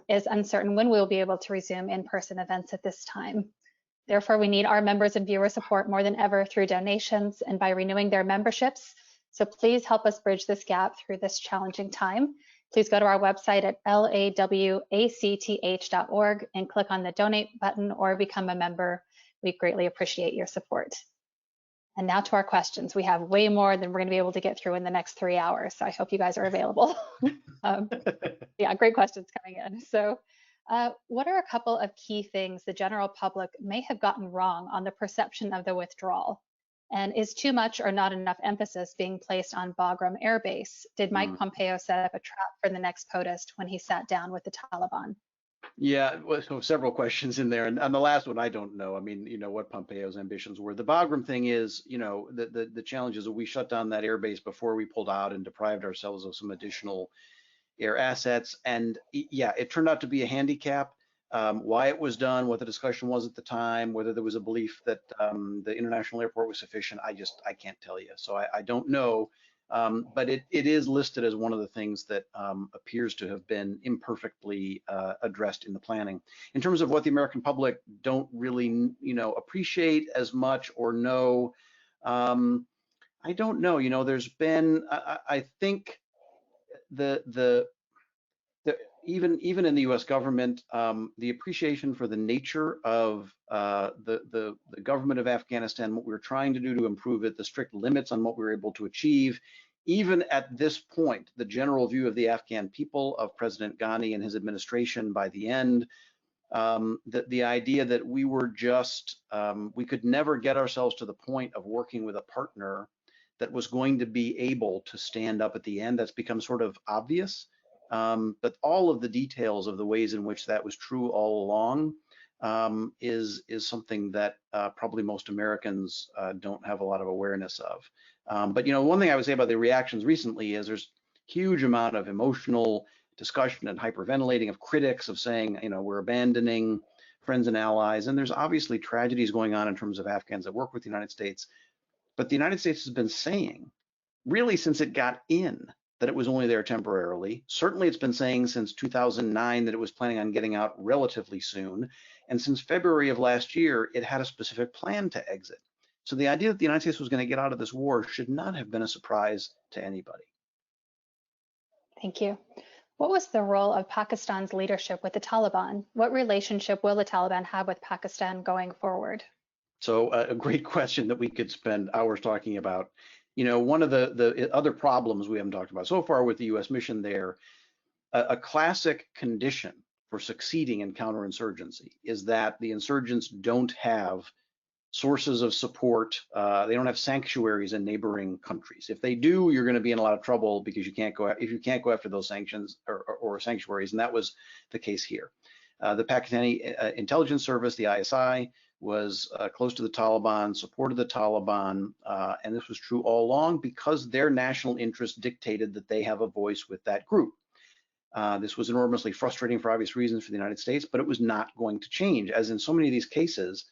It is uncertain when we will be able to resume in-person events at this time. Therefore, we need our members and viewer support more than ever through donations and by renewing their memberships. So please help us bridge this gap through this challenging time. Please go to our website at lawacth.org and click on the donate button or become a member. We greatly appreciate your support. And now to our questions. We have way more than we're going to be able to get through in the next 3 hours. So I hope you guys are available. Yeah, great questions coming in. So what are a couple of key things the general public may have gotten wrong on the perception of the withdrawal? And is too much or not enough emphasis being placed on Bagram Air Base? Did Mike Pompeo set up a trap for the next POTUS when he sat down with the Taliban? Yeah, well, so several questions in there. And on the last one, I don't know. I mean, what Pompeo's ambitions were. The Bagram thing is, the challenge is that we shut down that air base before we pulled out and deprived ourselves of some additional air assets. And yeah, it turned out to be a handicap. Why it was done, what the discussion was at the time, whether there was a belief that the international airport was sufficient, I can't tell you. So I don't know, but it is listed as one of the things that appears to have been imperfectly addressed in the planning. In terms of what the American public don't really, appreciate as much or know, I don't know. There's been, I think even in the U.S. government, the appreciation for the nature of the government of Afghanistan, what we were trying to do to improve it, the strict limits on what we were able to achieve, even at this point, the general view of the Afghan people, of President Ghani and his administration by the end, the idea that we were just, we could never get ourselves to the point of working with a partner that was going to be able to stand up at the end. That's become sort of obvious. But all of the details of the ways in which that was true all along is something that probably most Americans don't have a lot of awareness of. But one thing I would say about the reactions recently is there's huge amount of emotional discussion and hyperventilating of critics of saying, we're abandoning friends and allies. And there's obviously tragedies going on in terms of Afghans that work with the United States. But the United States has been saying, really since it got in, that it was only there temporarily. Certainly it's been saying since 2009 that it was planning on getting out relatively soon. And since February of last year, it had a specific plan to exit. So the idea that the United States was going to get out of this war should not have been a surprise to anybody. Thank you. What was the role of Pakistan's leadership with the Taliban? What relationship will the Taliban have with Pakistan going forward? So a great question that we could spend hours talking about. One of the other problems we haven't talked about so far with the U.S. mission there, a classic condition for succeeding in counterinsurgency is that the insurgents don't have sources of support. They don't have sanctuaries in neighboring countries. If they do, you're going to be in a lot of trouble because you can't go after those sanctions or sanctuaries, and that was the case here. The Pakistani intelligence service, the ISI, was close to the Taliban, supported the Taliban, and this was true all along because their national interest dictated that they have a voice with that group. This was enormously frustrating for obvious reasons for the United States, but it was not going to change. As in so many of these cases,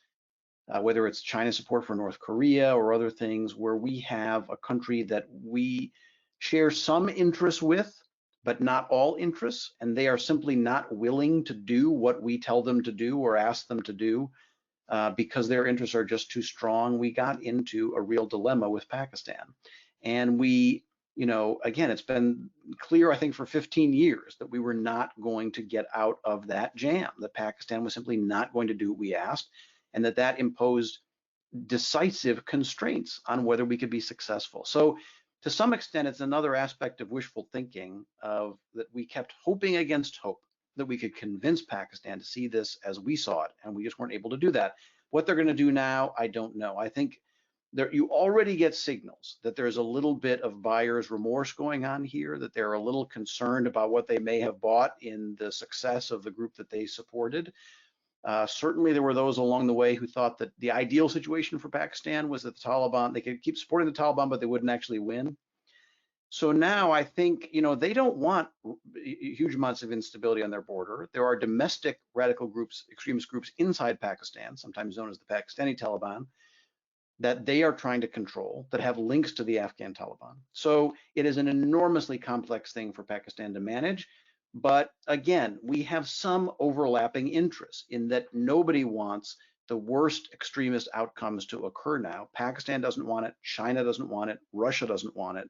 whether it's China's support for North Korea or other things where we have a country that we share some interests with, but not all interests, and they are simply not willing to do what we tell them to do or ask them to do, because their interests are just too strong, we got into a real dilemma with Pakistan. And we, again, it's been clear, I think, for 15 years that we were not going to get out of that jam, that Pakistan was simply not going to do what we asked, and that imposed decisive constraints on whether we could be successful. So to some extent, it's another aspect of wishful thinking of that we kept hoping against hope that we could convince Pakistan to see this as we saw it, and we just weren't able to do that. What they're going to do now, I don't know. I think you already get signals that there's a little bit of buyer's remorse going on here, that they're a little concerned about what they may have bought in the success of the group that they supported. Certainly there were those along the way who thought that the ideal situation for Pakistan was that the Taliban, they could keep supporting the Taliban, but they wouldn't actually win. So now I think, they don't want huge amounts of instability on their border. There are domestic radical groups, extremist groups inside Pakistan, sometimes known as the Pakistani Taliban, that they are trying to control, that have links to the Afghan Taliban. So it is an enormously complex thing for Pakistan to manage. But again, we have some overlapping interests in that nobody wants the worst extremist outcomes to occur now. Pakistan doesn't want it, China doesn't want it, Russia doesn't want it.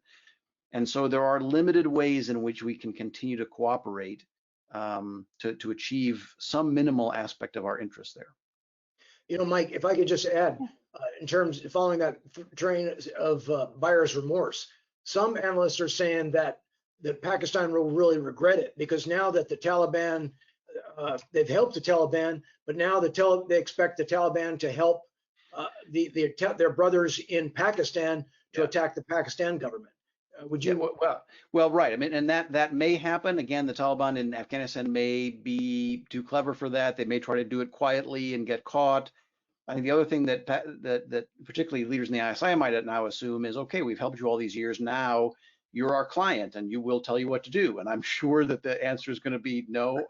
And so there are limited ways in which we can continue to cooperate to achieve some minimal aspect of our interests there. Mike, if I could just add, in terms of following that train of buyer's remorse, some analysts are saying that Pakistan will really regret it, because now that the Taliban, they've helped the Taliban, but now they expect the Taliban to help their brothers in Pakistan to attack the Pakistan government. Would you? Well, right. I mean, and that may happen. Again, the Taliban in Afghanistan may be too clever for that. They may try to do it quietly and get caught. I think the other thing that particularly leaders in the ISI might now assume is, okay, we've helped you all these years. Now you're our client, and we'll tell you what to do. And I'm sure that the answer is going to be no.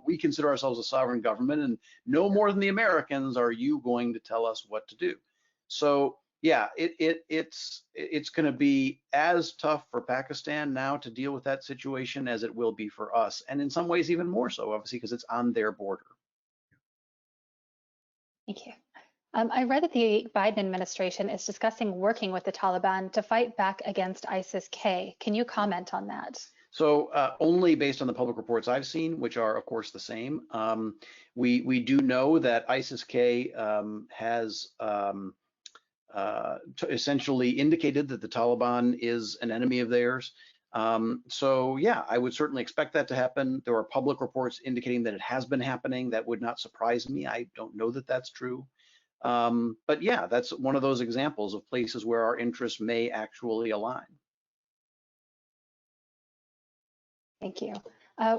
We consider ourselves a sovereign government, and no more than the Americans are you going to tell us what to do. So yeah, it's going to be as tough for Pakistan now to deal with that situation as it will be for us, and in some ways even more so, obviously, because it's on their border. Thank you. I read that the Biden administration is discussing working with the Taliban to fight back against ISIS-K. Can you comment on that? So only based on the public reports I've seen, which are of course the same. We do know that ISIS-K has essentially indicated that the Taliban is an enemy of theirs. So yeah, I would certainly expect that to happen. There are public reports indicating that it has been happening. That would not surprise me. I don't know that that's true. But yeah, that's one of those examples of places where our interests may actually align. Thank you.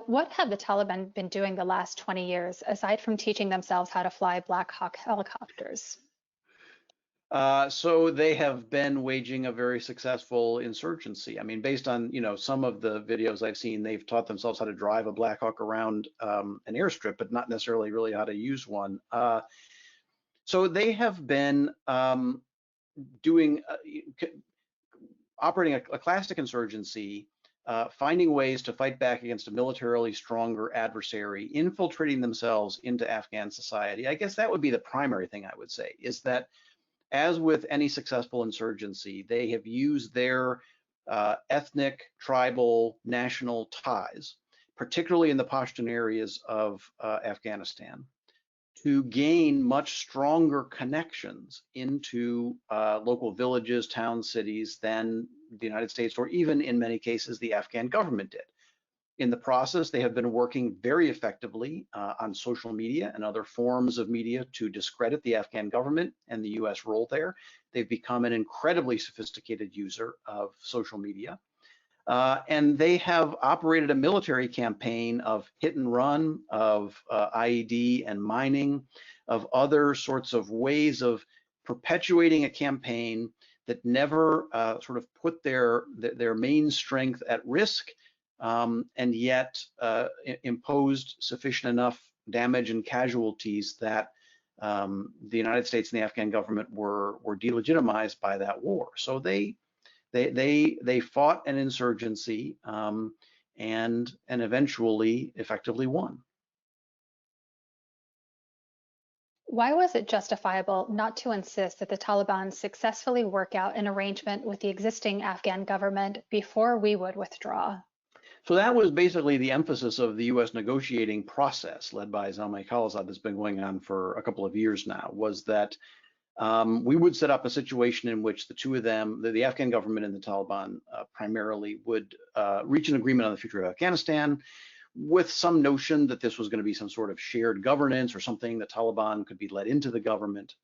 What have the Taliban been doing the last 20 years, aside from teaching themselves how to fly Black Hawk helicopters? So they have been waging a very successful insurgency. I mean, based on some of the videos I've seen, they've taught themselves how to drive a Black Hawk around an airstrip, but not necessarily really how to use one. So they have been operating a classic insurgency, finding ways to fight back against a militarily stronger adversary, infiltrating themselves into Afghan society. I guess that would be the primary thing I would say, is that as with any successful insurgency, they have used their ethnic, tribal, national ties, particularly in the Pashtun areas of Afghanistan, to gain much stronger connections into local villages, towns, cities than the United States, or even in many cases, the Afghan government did. In the process, they have been working very effectively on social media and other forms of media to discredit the Afghan government and the US role there. They've become an incredibly sophisticated user of social media. And they have operated a military campaign of hit and run, of IED and mining, of other sorts of ways of perpetuating a campaign that never sort of put their main strength at risk, and yet imposed sufficient enough damage and casualties that the United States and the Afghan government were delegitimized by that war. So they fought an insurgency and eventually effectively won. Why was it justifiable not to insist that the Taliban successfully work out an arrangement with the existing Afghan government before we would withdraw? So that was basically the emphasis of the U.S. negotiating process led by Zalmay Khalilzad that's been going on for a couple of years now, was that we would set up a situation in which the two of them, the Afghan government and the Taliban primarily, would reach an agreement on the future of Afghanistan, with some notion that this was going to be some sort of shared governance or something. The Taliban could be let into the government.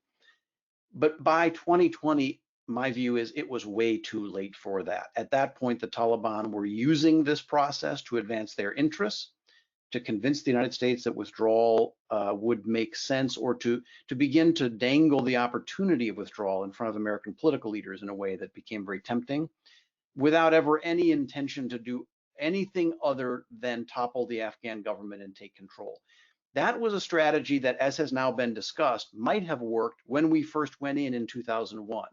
But by 2020, my view is it was way too late for that. At that point, the Taliban were using this process to advance their interests, to convince the United States that withdrawal would make sense, or to begin to dangle the opportunity of withdrawal in front of American political leaders in a way that became very tempting. without ever any intention to do anything other than topple the Afghan government and take control. That was a strategy that, as has now been discussed, might have worked when we first went in 2001,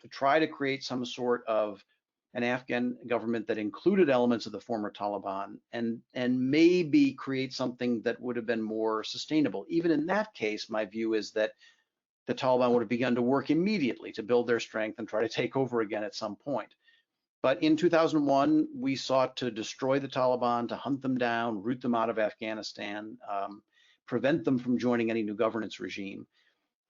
to try to create some sort of an Afghan government that included elements of the former Taliban and maybe create something that would have been more sustainable. Even in that case, my view is that the Taliban would have begun to work immediately to build their strength and try to take over again at some point. But in 2001, we sought to destroy the Taliban, to hunt them down, root them out of Afghanistan, prevent them from joining any new governance regime.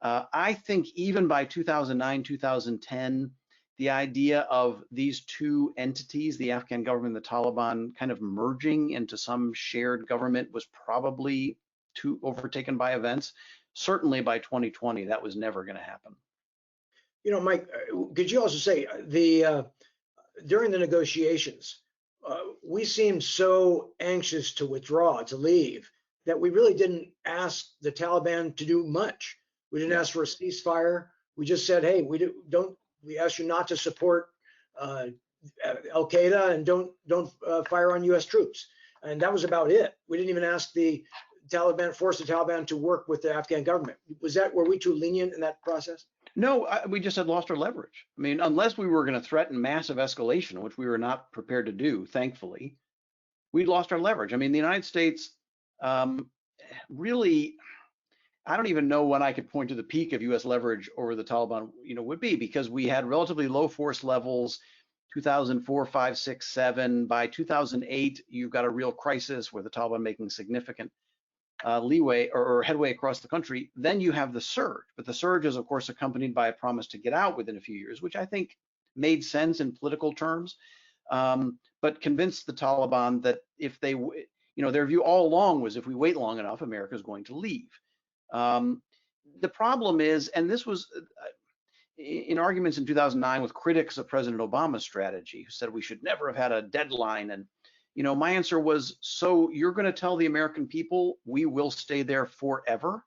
I think even by 2009, 2010, the idea of these two entities, the Afghan government and the Taliban, kind of merging into some shared government was probably too overtaken by events. Certainly by 2020, that was never going to happen. You know, Mike, could you also say during the negotiations, we seemed so anxious to withdraw, to leave, that we really didn't ask the Taliban to do much. We didn't ask for a ceasefire. We just said, hey, we ask you not to support Al Qaeda and don't fire on U.S. troops. And that was about it. We didn't even ask the Taliban, force the Taliban to work with the Afghan government. Were we too lenient in that process? No, we just had lost our leverage. I mean, unless we were going to threaten massive escalation, which we were not prepared to do, thankfully, we'd lost our leverage. I mean, the United States really, I don't even know when I could point to the peak of U.S. leverage over the Taliban, would be, because we had relatively low force levels, 2004, 5, 6, 7. By 2008, you've got a real crisis where the Taliban making significant leeway or headway across the country. Then you have the surge, but the surge is of course accompanied by a promise to get out within a few years, which I think made sense in political terms, but convinced the Taliban that if they, their view all along was if we wait long enough, America is going to leave. The problem is, and this was in arguments in 2009 with critics of President Obama's strategy, who said we should never have had a deadline. And my answer was, so you're going to tell the American people we will stay there forever?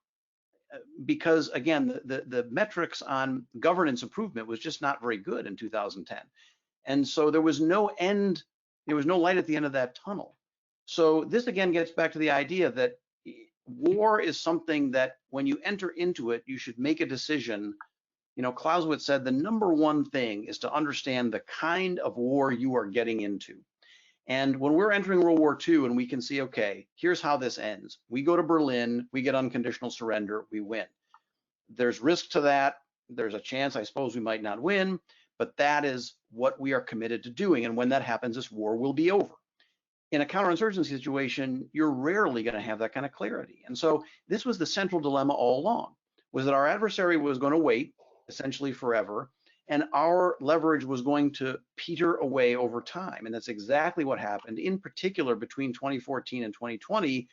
Because again, the metrics on governance improvement was just not very good in 2010. And so there was no end, there was no light at the end of that tunnel. So this again gets back to the idea that war is something that when you enter into it, you should make a decision. Clausewitz said the number one thing is to understand the kind of war you are getting into. And when we're entering World War II and we can see, okay, here's how this ends. We go to Berlin, we get unconditional surrender, we win. There's risk to that. There's a chance, I suppose, we might not win, but that is what we are committed to doing. And when that happens, this war will be over. In a counterinsurgency situation, you're rarely going to have that kind of clarity. And so this was the central dilemma all along, was that our adversary was going to wait essentially forever, and our leverage was going to peter away over time. And that's exactly what happened, in particular between 2014 and 2020,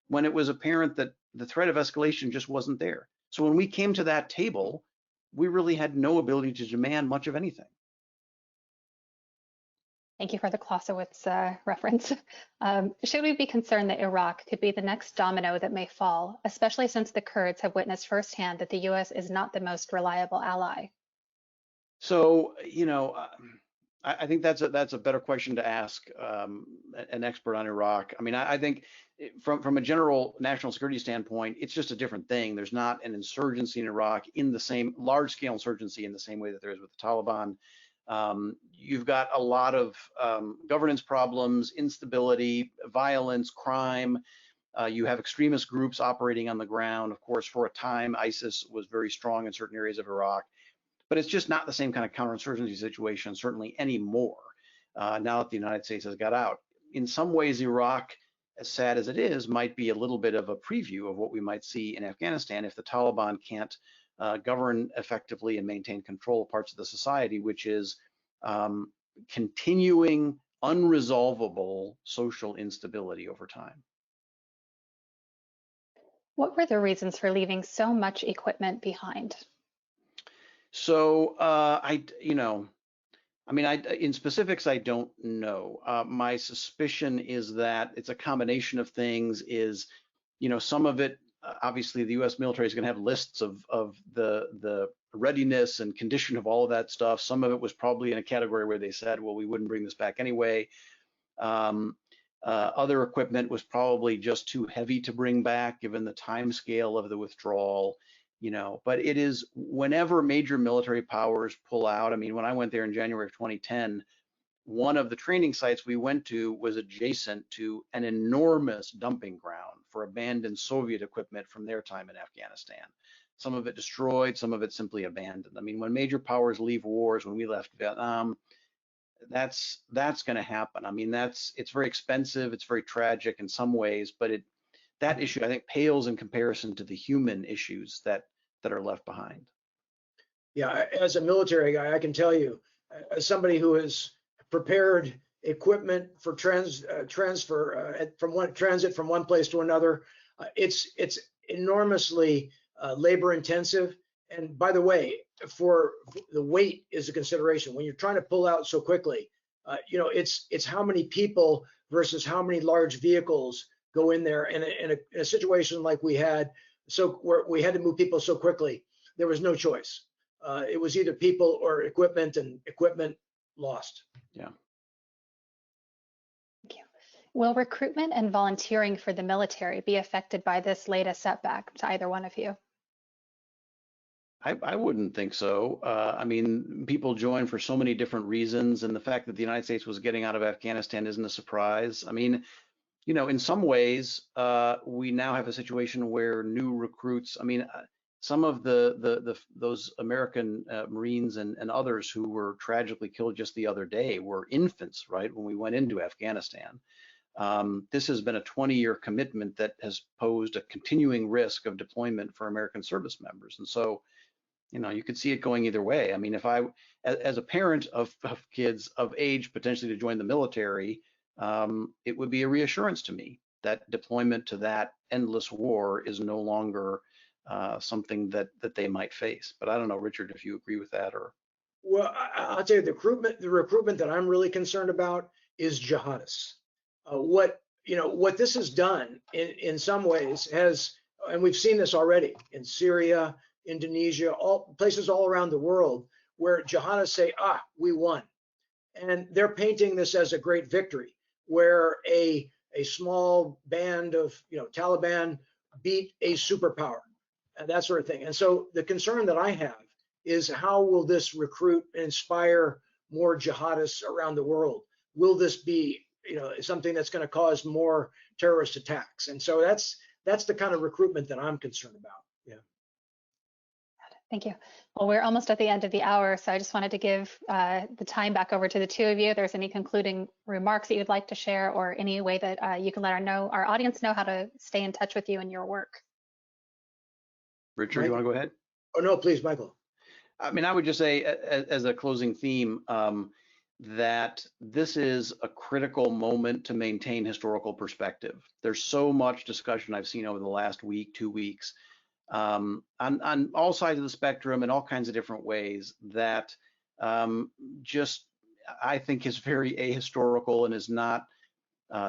when it was apparent that the threat of escalation just wasn't there. So when we came to that table, we really had no ability to demand much of anything. Thank you for the Clausewitz reference. Should we be concerned that Iraq could be the next domino that may fall, especially since the Kurds have witnessed firsthand that the U.S. is not the most reliable ally? So, I think that's a better question to ask an expert on Iraq. I mean, I think from a general national security standpoint, it's just a different thing. There's not an insurgency in Iraq in the same large-scale insurgency in the same way that there is with the Taliban. You've got a lot of governance problems, instability, violence, crime. You have extremist groups operating on the ground. Of course, for a time, ISIS was very strong in certain areas of Iraq. But it's just not the same kind of counterinsurgency situation, certainly anymore, now that the United States has got out. In some ways, Iraq, as sad as it is, might be a little bit of a preview of what we might see in Afghanistan if the Taliban can't govern effectively and maintain control of parts of the society, which is continuing unresolvable social instability over time. What were the reasons for leaving so much equipment behind? So in specifics, I don't know. My suspicion is that it's a combination of things. Some of it, obviously, the U.S. military is going to have lists of the readiness and condition of all of that stuff. Some of it was probably in a category where they said, well, we wouldn't bring this back anyway. Other equipment was probably just too heavy to bring back given the time scale of the withdrawal, but it is whenever major military powers pull out. I mean, when I went there in January of 2010, one of the training sites we went to was adjacent to an enormous dumping ground for abandoned Soviet equipment from their time in Afghanistan. Some of it destroyed, some of it simply abandoned. I mean, when major powers leave wars, when we left Vietnam, that's going to happen. I mean, it's very expensive, it's very tragic in some ways, but that issue I think pales in comparison to the human issues that are left behind. Yeah, as a military guy, I can tell you, as somebody who has prepared equipment for transfer from one place to another, it's enormously labor intensive. And by the way, for the weight is a consideration when you're trying to pull out so quickly. It's how many people versus how many large vehicles go in there. And in a situation like we had, where we had to move people so quickly, there was no choice. It was either people or equipment, and equipment lost. Yeah. Thank you. Will recruitment and volunteering for the military be affected by this latest setback, to either one of you? I wouldn't think so. I mean, people join for so many different reasons, and the fact that the United States was getting out of Afghanistan isn't a surprise. I mean, in some ways, we now have a situation where new recruits, I mean, some of those American Marines and others who were tragically killed just the other day were infants, right, when we went into Afghanistan. This has been a 20-year commitment that has posed a continuing risk of deployment for American service members. And so, you could see it going either way. I mean, if as a parent of kids of age potentially to join the military, it would be a reassurance to me that deployment to that endless war is no longer something that they might face. But I don't know, Richard, if you agree with that or. Well, I'll tell you, the recruitment that I'm really concerned about is jihadists. What this has done in some ways and we've seen this already in Syria, Indonesia, all places all around the world where jihadists say, we won. And they're painting this as a great victory, where a small band of Taliban beat a superpower and that sort of thing. And so the concern that I have is, how will this recruit and inspire more jihadists around the world? Will this be something that's going to cause more terrorist attacks? And so that's the kind of recruitment that I'm concerned about. Yeah. Thank you. Well, we're almost at the end of the hour, so I just wanted to give the time back over to the two of you. If there's any concluding remarks that you'd like to share, or any way that you can let our audience know how to stay in touch with you and your work. Richard, you want to go ahead? Oh, no, please, Michael. I mean, I would just say as a closing theme, that this is a critical moment to maintain historical perspective. There's so much discussion I've seen over the last week, 2 weeks, on all sides of the spectrum in all kinds of different ways that just, I think, is very ahistorical and is not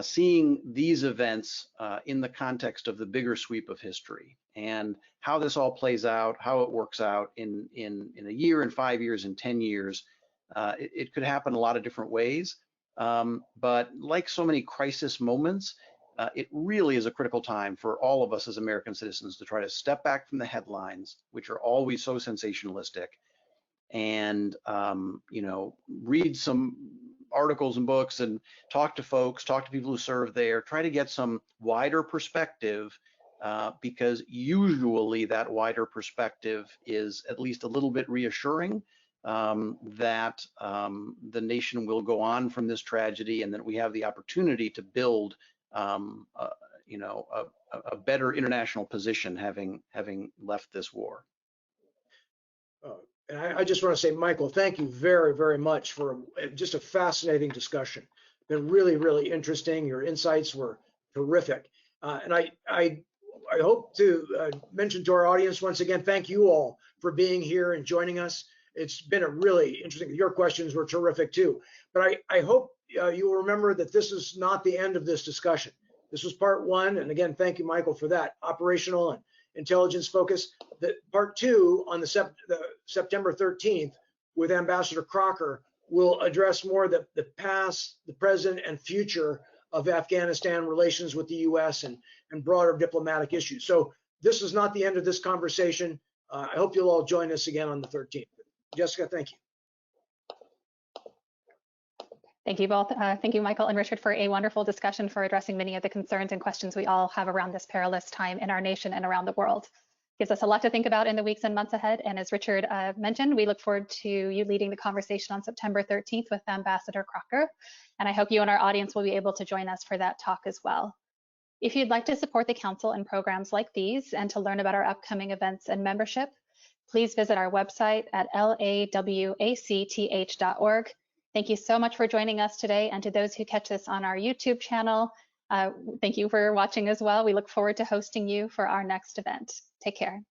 seeing these events in the context of the bigger sweep of history and how this all plays out, how it works out in a year, in 5 years, in 10 years. It could happen a lot of different ways, but like so many crisis moments, it really is a critical time for all of us as American citizens to try to step back from the headlines, which are always so sensationalistic, and read some articles and books and talk to folks, talk to people who serve there, try to get some wider perspective, because usually that wider perspective is at least a little bit reassuring that the nation will go on from this tragedy, and that we have the opportunity to build a better international position having left this war. And I just want to say, Michael, thank you very, very much for just a fascinating discussion. Been really, really interesting. Your insights were terrific. And I hope to mention to our audience once again, thank you all for being here and joining us. It's been a really interesting, your questions were terrific too. But I hope you will remember that this is not the end of this discussion. This was part one. And again, thank you, Michael, for that operational and intelligence focus. that part 2 on the September 13th with Ambassador Crocker will address more the past, the present, and future of Afghanistan relations with the U.S. and broader diplomatic issues. So this is not the end of this conversation. I hope you'll all join us again on the 13th. Jessica, thank you. Thank you both. Thank you, Michael and Richard, for a wonderful discussion, for addressing many of the concerns and questions we all have around this perilous time in our nation and around the world. Gives us a lot to think about in the weeks and months ahead. And as Richard mentioned, we look forward to you leading the conversation on September 13th with Ambassador Crocker. And I hope you and our audience will be able to join us for that talk as well. If you'd like to support the Council and programs like these and to learn about our upcoming events and membership, please visit our website at lawacth.org. Thank you so much for joining us today. And to those who catch this on our YouTube channel, thank you for watching as well. We look forward to hosting you for our next event. Take care.